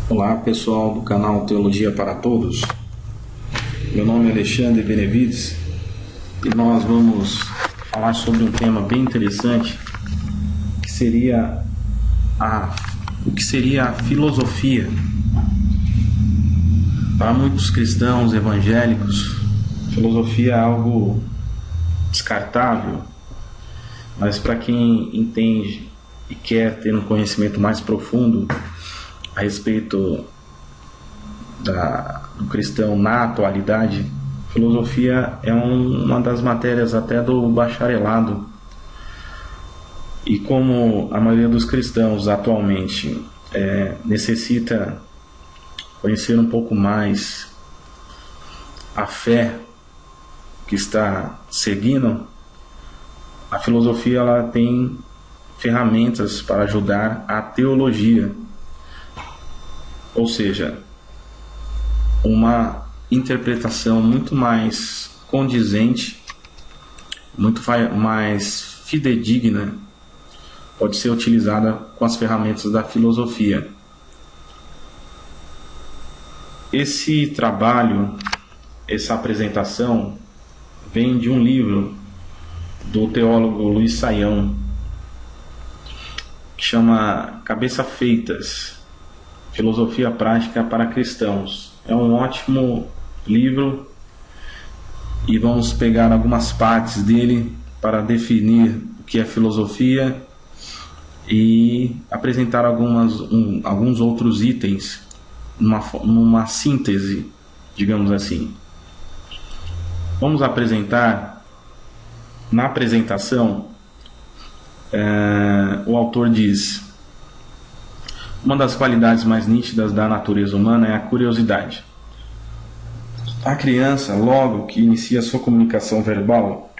Olá pessoal do canal Teologia para Todos, meu nome é Alexandre Benevides e nós vamos falar sobre um tema bem interessante que seria o que seria a filosofia. Para muitos cristãos evangélicos, filosofia é algo descartável, mas para quem entende e quer ter um conhecimento mais profundo a respeito do cristão na atualidade, filosofia é uma das matérias até do bacharelado. E como a maioria dos cristãos atualmente necessita conhecer um pouco mais a fé que está seguindo, a filosofia ela tem ferramentas para ajudar a teologia, ou seja, uma interpretação muito mais condizente, muito mais fidedigna, pode ser utilizada com as ferramentas da filosofia. Esse trabalho, essa apresentação, vem de um livro do teólogo Luiz Saião, que chama Cabeça Feitas, Filosofia Prática para Cristãos. É um ótimo livro e vamos pegar algumas partes dele para definir o que é filosofia e apresentar alguns outros itens numa síntese, digamos assim. Vamos apresentar, na apresentação, o autor diz: uma das qualidades mais nítidas da natureza humana é a curiosidade. A criança, logo que inicia sua comunicação verbal,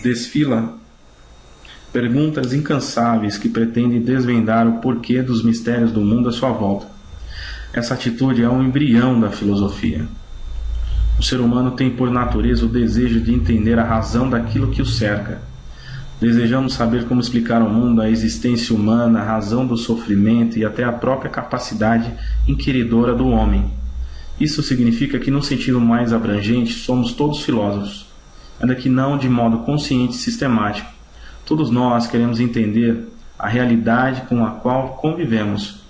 desfila perguntas incansáveis que pretendem desvendar o porquê dos mistérios do mundo à sua volta. Essa atitude é um embrião da filosofia. O ser humano tem por natureza o desejo de entender a razão daquilo que o cerca. Desejamos saber como explicar ao mundo a existência humana, a razão do sofrimento e até a própria capacidade inquiridora do homem. Isso significa que, num sentido mais abrangente, somos todos filósofos, ainda que não de modo consciente e sistemático. Todos nós queremos entender a realidade com a qual convivemos.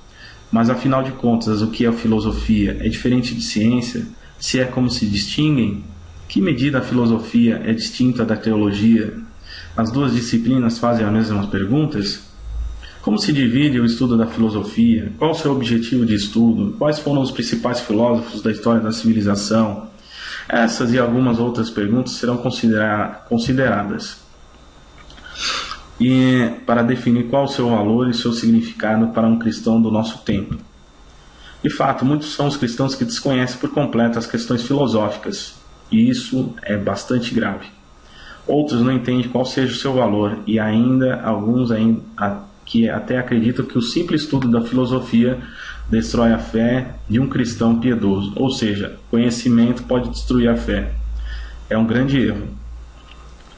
Mas, afinal de contas, o que é a filosofia? É diferente de ciência? Se é como se distinguem? Que medida a filosofia é distinta da teologia? As duas disciplinas fazem as mesmas perguntas? Como se divide o estudo da filosofia? Qual o seu objetivo de estudo? Quais foram os principais filósofos da história da civilização? Essas e algumas outras perguntas serão consideradas e para definir qual o seu valor e seu significado para um cristão do nosso tempo. De fato, muitos são os cristãos que desconhecem por completo as questões filosóficas, e isso é bastante grave. Outros não entendem qual seja o seu valor, e alguns que até acreditam que o simples estudo da filosofia destrói a fé de um cristão piedoso, ou seja, conhecimento pode destruir a fé. É um grande erro.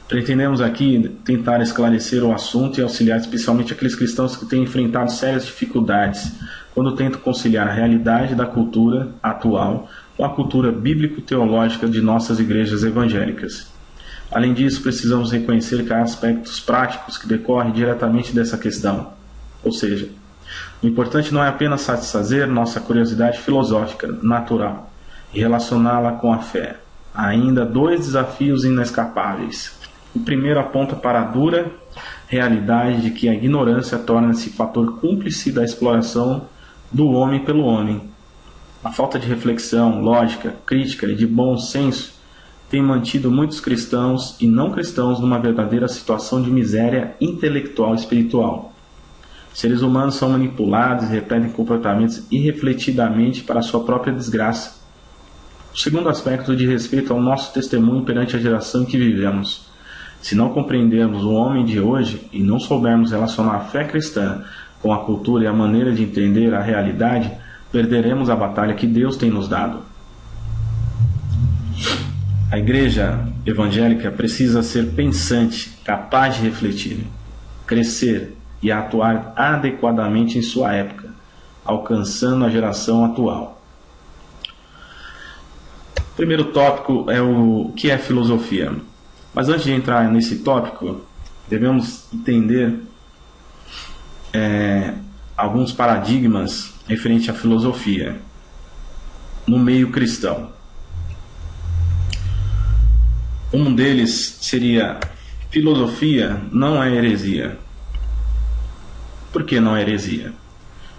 Pretendemos aqui tentar esclarecer o assunto e auxiliar especialmente aqueles cristãos que têm enfrentado sérias dificuldades quando tentam conciliar a realidade da cultura atual com a cultura bíblico-teológica de nossas igrejas evangélicas. Além disso, precisamos reconhecer que há aspectos práticos que decorrem diretamente dessa questão. Ou seja, o importante não é apenas satisfazer nossa curiosidade filosófica natural e relacioná-la com a fé. Há ainda dois desafios inescapáveis. O primeiro aponta para a dura realidade de que a ignorância torna-se fator cúmplice da exploração do homem pelo homem. A falta de reflexão, lógica, crítica e de bom senso tem mantido muitos cristãos e não cristãos numa verdadeira situação de miséria intelectual e espiritual. Seres humanos são manipulados e repetem comportamentos irrefletidamente para a sua própria desgraça. O segundo aspecto diz respeito ao nosso testemunho perante a geração em que vivemos. Se não compreendermos o homem de hoje e não soubermos relacionar a fé cristã com a cultura e a maneira de entender a realidade, perderemos a batalha que Deus tem nos dado. A igreja evangélica precisa ser pensante, capaz de refletir, crescer e atuar adequadamente em sua época. alcançando a geração atual. O primeiro tópico é o que é filosofia. Mas antes de entrar nesse tópico, devemos entender alguns paradigmas referentes à filosofia no meio cristão. Um deles seria: filosofia não é heresia. Por que não é heresia?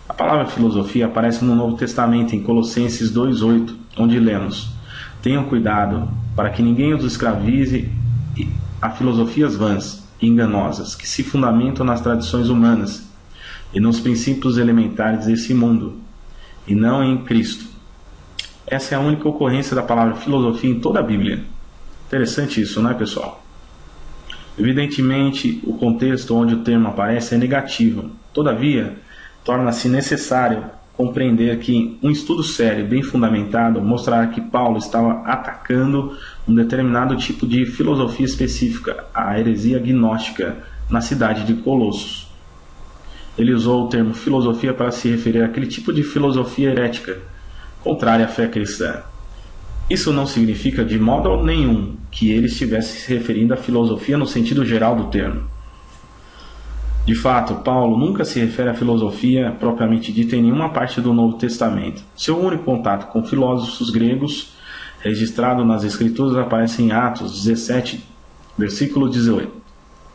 A palavra filosofia aparece no Novo Testamento, em Colossenses 2,8, onde lemos: tenham cuidado para que ninguém os escravize a filosofias vãs e enganosas, que se fundamentam nas tradições humanas e nos princípios elementares desse mundo, e não em Cristo. Essa é a única ocorrência da palavra filosofia em toda a Bíblia. Interessante isso, não é, pessoal? Evidentemente, o contexto onde o termo aparece é negativo. Todavia, torna-se necessário compreender que um estudo sério, bem fundamentado, mostrará que Paulo estava atacando um determinado tipo de filosofia específica, a heresia gnóstica, na cidade de Colossos. Ele usou o termo filosofia para se referir àquele tipo de filosofia herética, contrária à fé cristã. Isso não significa de modo nenhum que ele estivesse se referindo à filosofia no sentido geral do termo. De fato, Paulo nunca se refere à filosofia propriamente dita em nenhuma parte do Novo Testamento. Seu único contato com filósofos gregos, registrado nas Escrituras, aparece em Atos 17, versículo 18.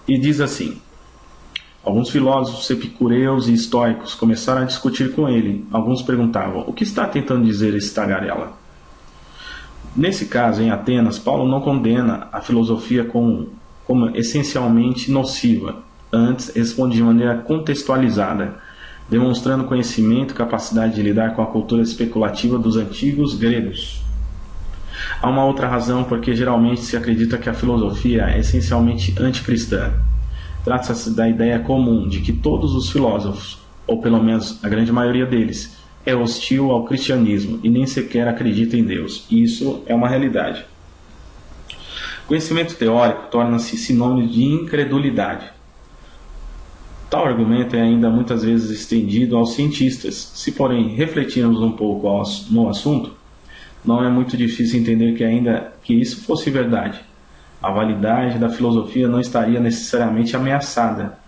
E diz assim: alguns filósofos epicureus e estoicos começaram a discutir com ele. Alguns perguntavam: o que está tentando dizer esse tagarela? Nesse caso, em Atenas, Paulo não condena a filosofia como essencialmente nociva. Antes, responde de maneira contextualizada, demonstrando conhecimento e capacidade de lidar com a cultura especulativa dos antigos gregos. Há uma outra razão porque geralmente se acredita que a filosofia é essencialmente anticristã. Trata-se da ideia comum de que todos os filósofos, ou pelo menos a grande maioria deles, é hostil ao cristianismo e nem sequer acredita em Deus. E isso é uma realidade. Conhecimento teórico torna-se sinônimo de incredulidade. Tal argumento é ainda muitas vezes estendido aos cientistas. Se, porém, refletirmos um pouco no assunto, não é muito difícil entender que, ainda que isso fosse verdade, a validade da filosofia não estaria necessariamente ameaçada.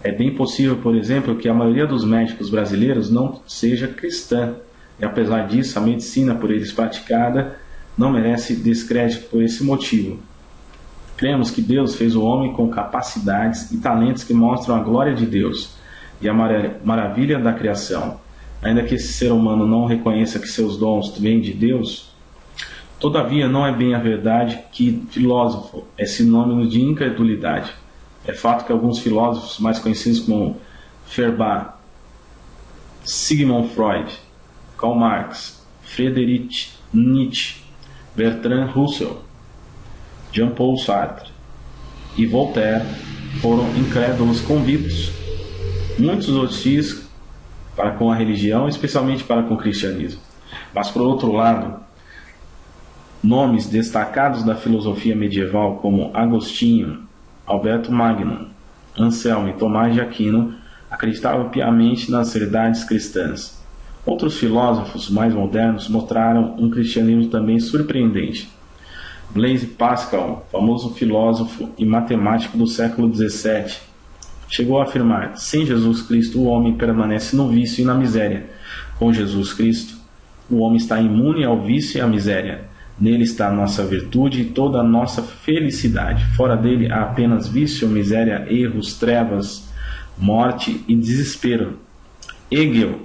É bem possível, por exemplo, que a maioria dos médicos brasileiros não seja cristã, e apesar disso, a medicina por eles praticada não merece descrédito por esse motivo. Cremos que Deus fez o homem com capacidades e talentos que mostram a glória de Deus e a maravilha da criação. Ainda que esse ser humano não reconheça que seus dons vêm de Deus, todavia não é bem a verdade que filósofo é sinônimo de incredulidade. É fato que alguns filósofos mais conhecidos como Feuerbach, Sigmund Freud, Karl Marx, Friedrich Nietzsche, Bertrand Russell, Jean-Paul Sartre e Voltaire foram incrédulos convictos, muitos hostis para com a religião, especialmente para com o cristianismo. Mas, por outro lado, nomes destacados da filosofia medieval como Agostinho, Alberto Magno, Anselmo e Tomás de Aquino acreditavam piamente nas verdades cristãs. Outros filósofos mais modernos mostraram um cristianismo também surpreendente. Blaise Pascal, famoso filósofo e matemático do século XVII, chegou a afirmar: sem Jesus Cristo o homem permanece no vício e na miséria. Com Jesus Cristo, o homem está imune ao vício e à miséria. Nele está a nossa virtude e toda a nossa felicidade. Fora dele há apenas vício, miséria, erros, trevas, morte e desespero. Hegel,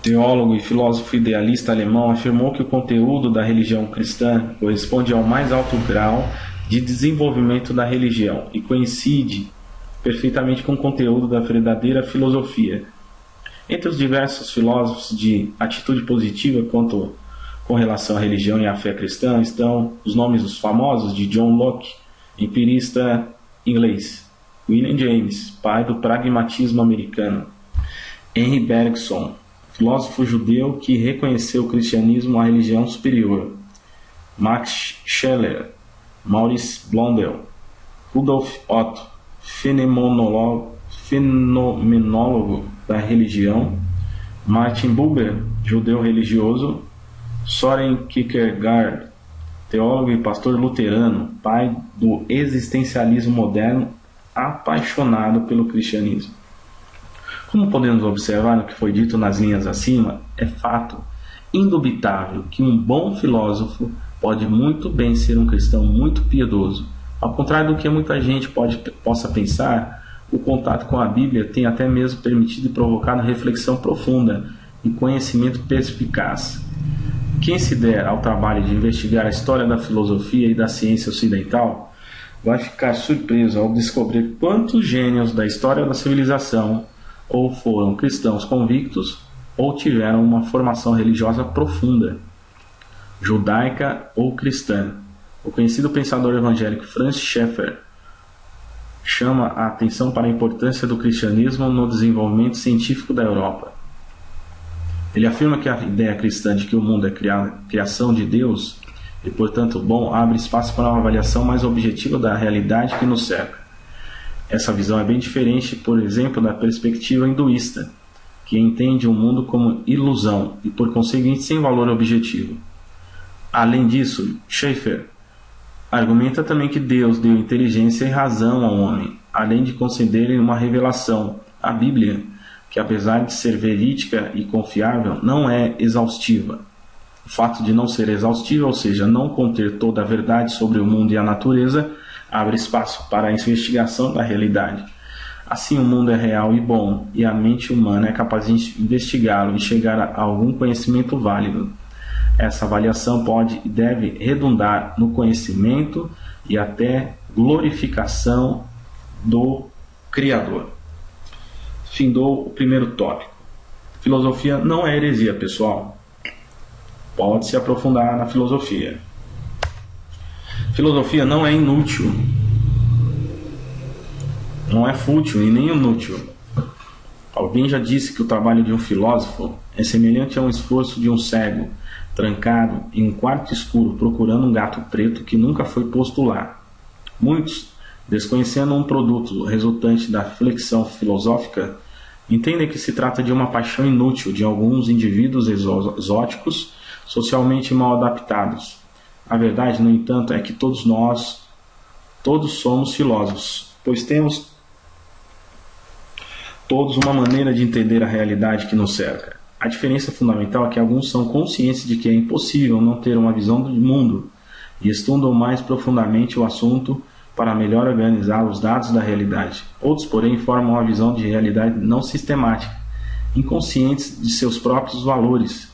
teólogo e filósofo idealista alemão, afirmou que o conteúdo da religião cristã corresponde ao mais alto grau de desenvolvimento da religião e coincide perfeitamente com o conteúdo da verdadeira filosofia. Entre os diversos filósofos de atitude positiva com relação à religião e à fé cristã estão os nomes dos famosos de John Locke, empirista inglês, William James, pai do pragmatismo americano, Henry Bergson, filósofo judeu que reconheceu o cristianismo a religião superior, Max Scheler, Maurice Blondel, Rudolf Otto, fenomenólogo da religião, Martin Buber, judeu religioso, Soren Kierkegaard, teólogo e pastor luterano, pai do existencialismo moderno, apaixonado pelo cristianismo. Como podemos observar no que foi dito nas linhas acima, é fato indubitável que um bom filósofo pode muito bem ser um cristão muito piedoso. Ao contrário do que muita gente possa pensar, o contato com a Bíblia tem até mesmo permitido e provocado reflexão profunda e conhecimento perspicaz. Quem se der ao trabalho de investigar a história da filosofia e da ciência ocidental vai ficar surpreso ao descobrir quantos gênios da história da civilização ou foram cristãos convictos ou tiveram uma formação religiosa profunda, judaica ou cristã. O conhecido pensador evangélico Francis Schaeffer chama a atenção para a importância do cristianismo no desenvolvimento científico da Europa. Ele afirma que a ideia cristã de que o mundo é criação de Deus e, portanto, bom, abre espaço para uma avaliação mais objetiva da realidade que nos cerca. Essa visão é bem diferente, por exemplo, da perspectiva hinduísta, que entende o mundo como ilusão e, por conseguinte, sem valor objetivo. Além disso, Schaeffer argumenta também que Deus deu inteligência e razão ao homem, além de conceder-lhe uma revelação, a Bíblia, que apesar de ser verídica e confiável, não é exaustiva. O fato de não ser exaustiva, ou seja, não conter toda a verdade sobre o mundo e a natureza, abre espaço para a investigação da realidade. Assim, o mundo é real e bom, e a mente humana é capaz de investigá-lo e chegar a algum conhecimento válido. Essa avaliação pode e deve redundar no conhecimento e até glorificação do Criador. Findou o primeiro tópico. Filosofia não é heresia, pessoal. Pode se aprofundar na filosofia. Filosofia não é inútil. Não é fútil e nem inútil. Alguém já disse que o trabalho de um filósofo é semelhante a um esforço de um cego, trancado em um quarto escuro procurando um gato preto que nunca foi posto lá. Muitos, desconhecendo um produto resultante da flexão filosófica, entendem que se trata de uma paixão inútil de alguns indivíduos exóticos, socialmente mal adaptados. A verdade, no entanto, é que todos somos filósofos, pois temos todos uma maneira de entender a realidade que nos cerca. A diferença fundamental é que alguns são conscientes de que é impossível não ter uma visão do mundo e estudam mais profundamente o assunto para melhor organizar os dados da realidade. Outros, porém, formam uma visão de realidade não sistemática, inconscientes de seus próprios valores.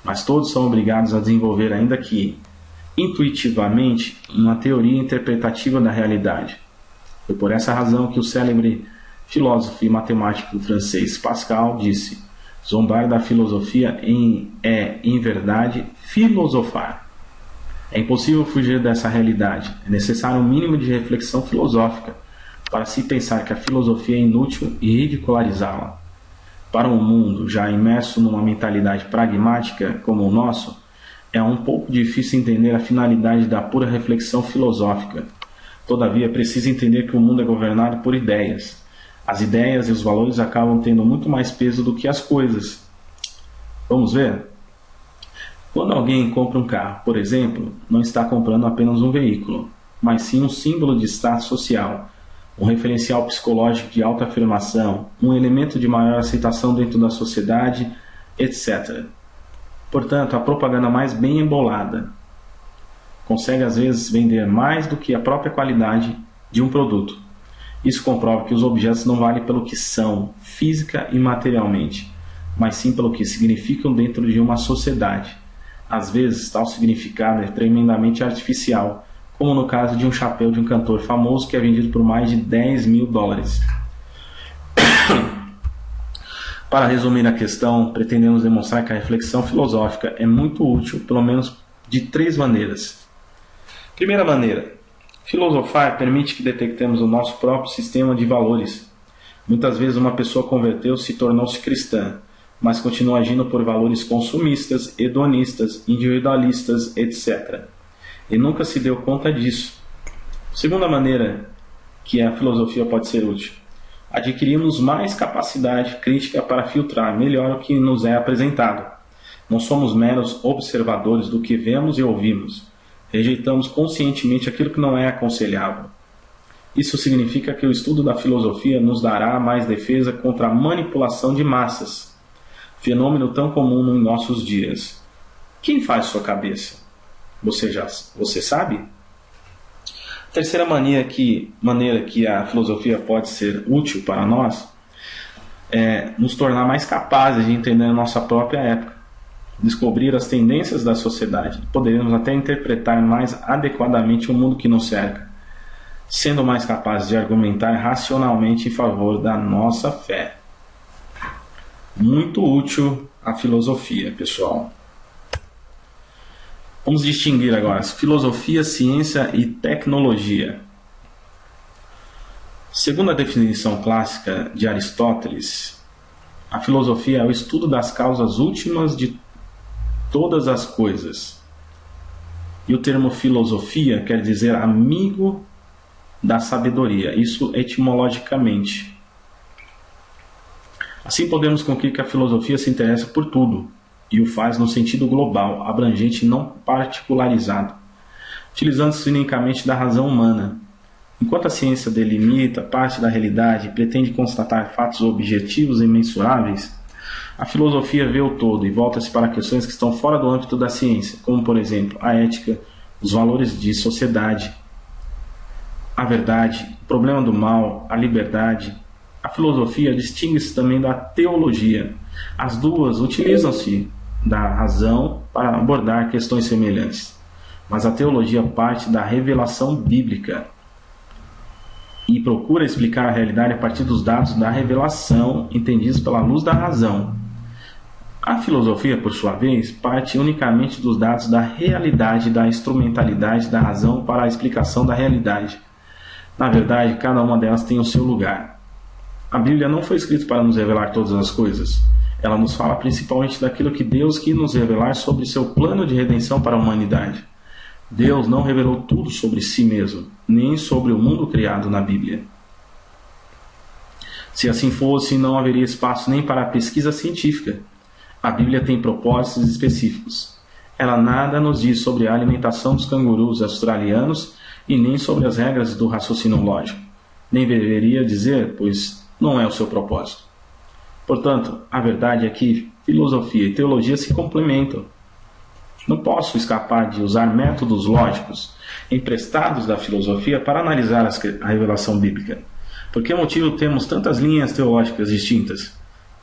Mas todos são obrigados a desenvolver, ainda que intuitivamente, uma teoria interpretativa da realidade. Foi por essa razão que o célebre filósofo e matemático francês Pascal disse: zombar da filosofia é, em verdade, filosofar. É impossível fugir dessa realidade. É necessário um mínimo de reflexão filosófica para se pensar que a filosofia é inútil e ridicularizá-la. Para um mundo já imerso numa mentalidade pragmática como o nosso, é um pouco difícil entender a finalidade da pura reflexão filosófica. Todavia, é preciso entender que o mundo é governado por ideias. As ideias e os valores acabam tendo muito mais peso do que as coisas. Vamos ver? Quando alguém compra um carro, por exemplo, não está comprando apenas um veículo, mas sim um símbolo de status social, um referencial psicológico de autoafirmação, um elemento de maior aceitação dentro da sociedade, etc. Portanto, a propaganda mais bem embolada consegue às vezes vender mais do que a própria qualidade de um produto. Isso comprova que os objetos não valem pelo que são, física e materialmente, mas sim pelo que significam dentro de uma sociedade. Às vezes, tal significado é tremendamente artificial, como no caso de um chapéu de um cantor famoso que é vendido por mais de $10.000. Para resumir a questão, pretendemos demonstrar que a reflexão filosófica é muito útil, pelo menos de 3 maneiras. Primeira maneira, filosofar permite que detectemos o nosso próprio sistema de valores. Muitas vezes uma pessoa converteu-se e tornou-se cristã, mas continua agindo por valores consumistas, hedonistas, individualistas, etc. E nunca se deu conta disso. Segunda maneira que a filosofia pode ser útil. adquirimos mais capacidade crítica para filtrar melhor o que nos é apresentado. Não somos meros observadores do que vemos e ouvimos. Rejeitamos conscientemente aquilo que não é aconselhável. Isso significa que o estudo da filosofia nos dará mais defesa contra a manipulação de massas, fenômeno tão comum em nossos dias. Quem faz sua cabeça? Você sabe? A terceira maneira que a filosofia pode ser útil para nós é nos tornar mais capazes de entender a nossa própria época, descobrir as tendências da sociedade. Poderemos até interpretar mais adequadamente o mundo que nos cerca, sendo mais capazes de argumentar racionalmente em favor da nossa fé. Muito útil a filosofia, pessoal. Vamos distinguir agora filosofia, ciência e tecnologia. Segundo a definição clássica de Aristóteles, a filosofia é o estudo das causas últimas de todas as coisas. E o termo filosofia quer dizer amigo da sabedoria, isso etimologicamente. Assim podemos concluir que a filosofia se interessa por tudo e o faz no sentido global, abrangente e não particularizado, utilizando-se unicamente da razão humana. Enquanto a ciência delimita parte da realidade e pretende constatar fatos objetivos e mensuráveis, a filosofia vê o todo e volta-se para questões que estão fora do âmbito da ciência, como, por exemplo, a ética, os valores de sociedade, a verdade, o problema do mal, a liberdade. A filosofia distingue-se também da teologia. As duas utilizam-se da razão para abordar questões semelhantes, mas a teologia parte da revelação bíblica e procura explicar a realidade a partir dos dados da revelação, entendidos pela luz da razão. A filosofia, por sua vez, parte unicamente dos dados da realidade, da instrumentalidade da razão para a explicação da realidade. Na verdade, cada uma delas tem o seu lugar. A Bíblia não foi escrita para nos revelar todas as coisas. Ela nos fala principalmente daquilo que Deus quis nos revelar sobre seu plano de redenção para a humanidade. Deus não revelou tudo sobre si mesmo, nem sobre o mundo criado na Bíblia. Se assim fosse, não haveria espaço nem para a pesquisa científica. A Bíblia tem propósitos específicos. Ela nada nos diz sobre a alimentação dos cangurus australianos e nem sobre as regras do raciocínio lógico. Nem deveria dizer, pois não é o seu propósito. Portanto, a verdade é que filosofia e teologia se complementam. Não posso escapar de usar métodos lógicos emprestados da filosofia para analisar a revelação bíblica. Por que motivo temos tantas linhas teológicas distintas?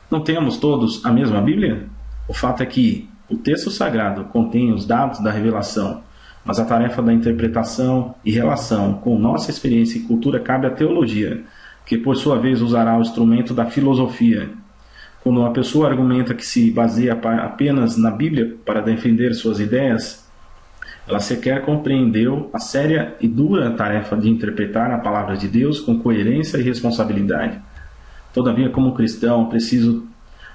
Não temos todos a mesma Bíblia? O fato é que o texto sagrado contém os dados da revelação, mas a tarefa da interpretação e relação com nossa experiência e cultura cabe à teologia, que por sua vez usará o instrumento da filosofia. Quando uma pessoa argumenta que se baseia apenas na Bíblia para defender suas ideias, ela sequer compreendeu a séria e dura tarefa de interpretar a palavra de Deus com coerência e responsabilidade. Todavia, como cristão,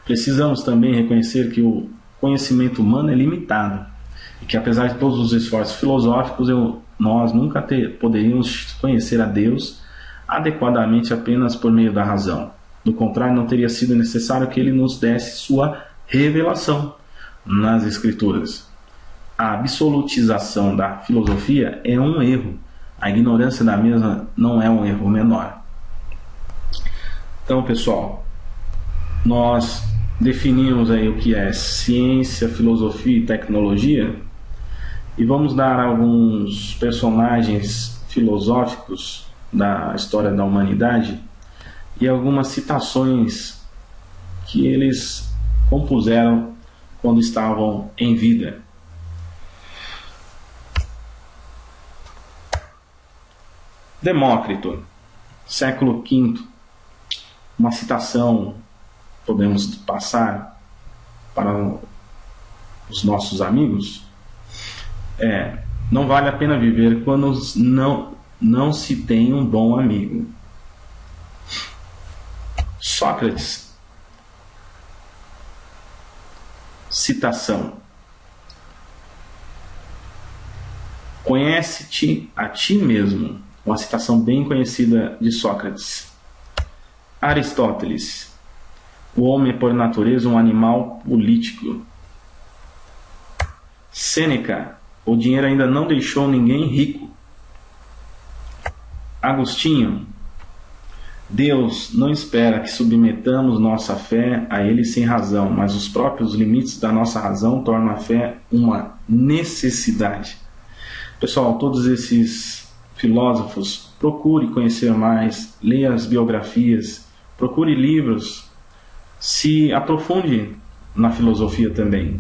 precisamos também reconhecer que o conhecimento humano é limitado e que, apesar de todos os esforços filosóficos, nós nunca poderíamos conhecer a Deus adequadamente apenas por meio da razão. Do contrário, não teria sido necessário que Ele nos desse sua revelação nas Escrituras. A absolutização da filosofia é um erro. A ignorância da mesma não é um erro menor. Então, pessoal, nós definimos aí o que é ciência, filosofia e tecnologia e vamos dar alguns personagens filosóficos da história da humanidade e algumas citações que eles compuseram quando estavam em vida. Demócrito, século V. Uma citação podemos passar para os nossos amigos não vale a pena viver quando não se tem um bom amigo. Sócrates. Citação: conhece-te a ti mesmo. Uma citação bem conhecida de Sócrates. Aristóteles. O homem é por natureza um animal político. Sêneca. O dinheiro ainda não deixou ninguém rico. Agostinho. Deus não espera que submetamos nossa fé a Ele sem razão, mas os próprios limites da nossa razão tornam a fé uma necessidade. Pessoal, todos esses filósofos, procure conhecer mais, leia as biografias, procure livros, se aprofunde na filosofia também.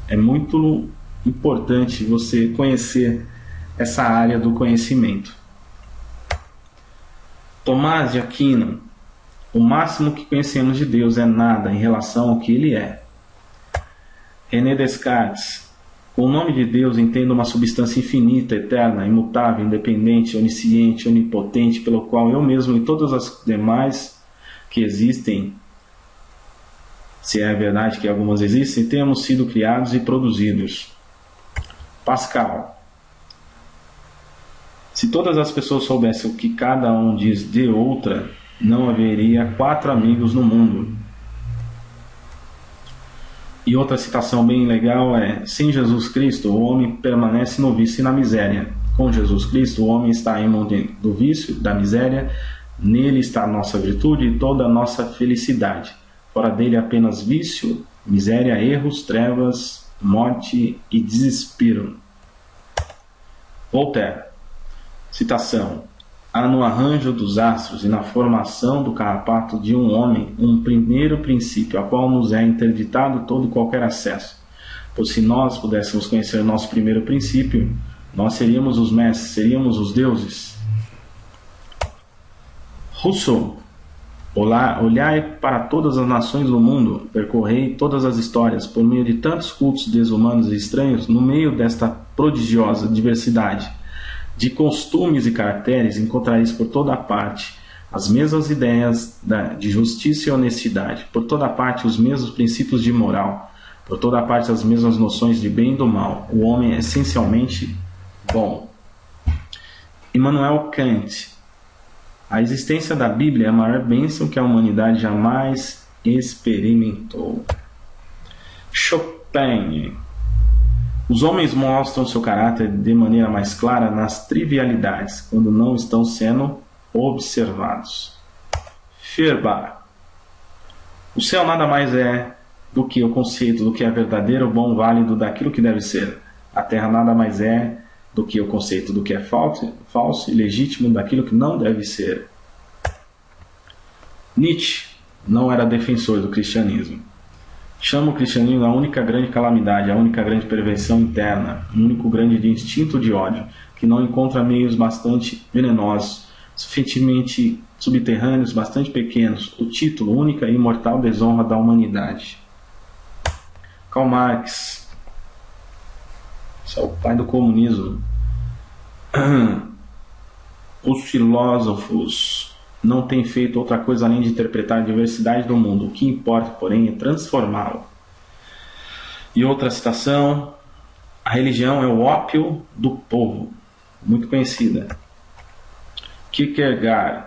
É muito importante você conhecer essa área do conhecimento. Tomás de Aquino. O máximo que conhecemos de Deus é nada em relação ao que Ele é. René Descartes. Com o nome de Deus entendo uma substância infinita, eterna, imutável, independente, onisciente, onipotente, pelo qual eu mesmo e todas as demais que existem, se é verdade que algumas existem, temos sido criados e produzidos. Pascal. Se todas as pessoas soubessem o que cada um diz de outra, não haveria 4 amigos no mundo. E outra citação bem legal é: sem Jesus Cristo, o homem permanece no vício e na miséria. Com Jesus Cristo, o homem está em mão do vício, da miséria. Nele está a nossa virtude e toda a nossa felicidade. Fora dele apenas vício, miséria, erros, trevas, morte e desespero. Voltaire. Citação. Há no arranjo dos astros e na formação do carrapato de um homem um primeiro princípio, a qual nos é interditado todo e qualquer acesso. Pois se nós pudéssemos conhecer nosso primeiro princípio, nós seríamos os mestres, seríamos os deuses. Rousseau. Olhai para todas as nações do mundo, percorrei todas as histórias, por meio de tantos cultos desumanos e estranhos, no meio desta prodigiosa diversidade de costumes e caracteres, encontrareis por toda a parte as mesmas ideias de justiça e honestidade, por toda a parte os mesmos princípios de moral, por toda a parte as mesmas noções de bem e do mal. O homem é essencialmente bom. Immanuel Kant. A existência da Bíblia é a maior bênção que a humanidade jamais experimentou. Chopin. Os homens mostram seu caráter de maneira mais clara nas trivialidades, quando não estão sendo observados. Feuerbach. O céu nada mais é do que o conceito do que é verdadeiro, bom, válido, daquilo que deve ser. A terra nada mais é do que o conceito do que é falso e legítimo, daquilo que não deve ser. Nietzsche não era defensor do cristianismo. Chama o cristianismo a única grande calamidade, a única grande perversão interna, o único grande instinto de ódio, que não encontra meios bastante venenosos, suficientemente subterrâneos, bastante pequenos, o título, única e imortal desonra da humanidade. Karl Marx. Esse é o pai do comunismo. Os filósofos não têm feito outra coisa além de interpretar a diversidade do mundo. O que importa, porém, é transformá-lo. E outra citação: a religião é o ópio do povo. Muito conhecida. Kierkegaard.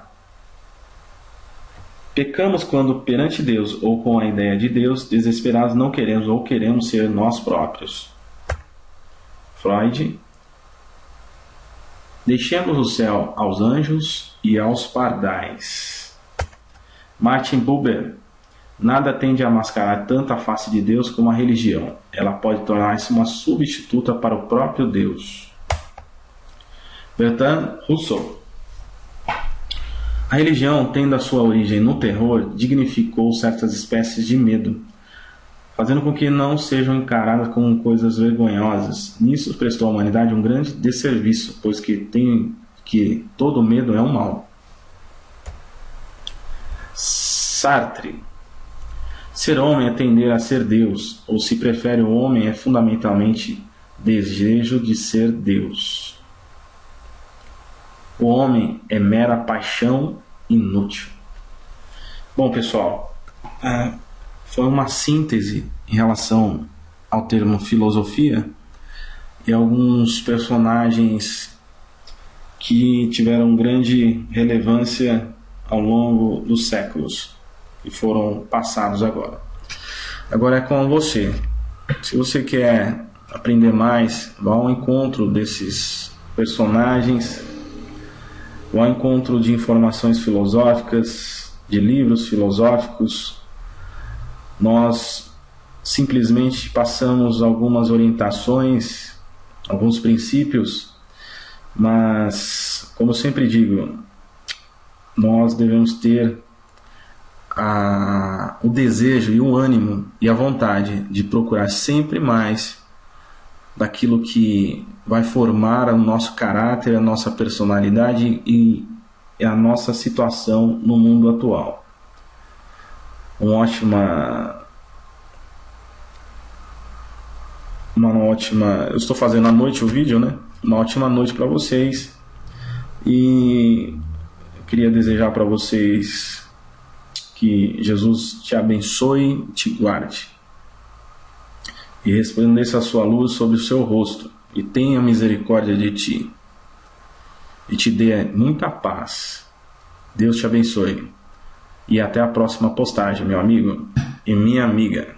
Pecamos quando perante Deus ou com a ideia de Deus, desesperados não queremos ou queremos ser nós próprios. Freud. Deixemos o céu aos anjos e aos pardais. Martin Buber. Nada tende a mascarar tanto a face de Deus como a religião. Ela pode tornar-se uma substituta para o próprio Deus. Bertrand Russell. A religião, tendo a sua origem no terror, dignificou certas espécies de medo, fazendo com que não sejam encaradas como coisas vergonhosas. Nisso prestou à humanidade um grande desserviço, pois que todo medo é um mal. Sartre. Ser homem é tender a ser Deus, ou se prefere o homem é fundamentalmente desejo de ser Deus. O homem é mera paixão inútil. Bom, pessoal, foi uma síntese em relação ao termo filosofia e alguns personagens que tiveram grande relevância ao longo dos séculos que foram passados agora. Agora é com você. Se você quer aprender mais, vá ao encontro desses personagens, vá ao encontro de informações filosóficas, de livros filosóficos. Nós simplesmente passamos algumas orientações, alguns princípios, mas, como eu sempre digo, nós devemos ter o desejo e o ânimo e a vontade de procurar sempre mais daquilo que vai formar o nosso caráter, a nossa personalidade e a nossa situação no mundo atual. Uma ótima, eu estou fazendo à noite o vídeo, né? Uma ótima noite para vocês, e eu queria desejar para vocês que Jesus te abençoe, te guarde e resplandeça a sua luz sobre o seu rosto e tenha misericórdia de ti e te dê muita paz. Deus te abençoe e até a próxima postagem, meu amigo e minha amiga.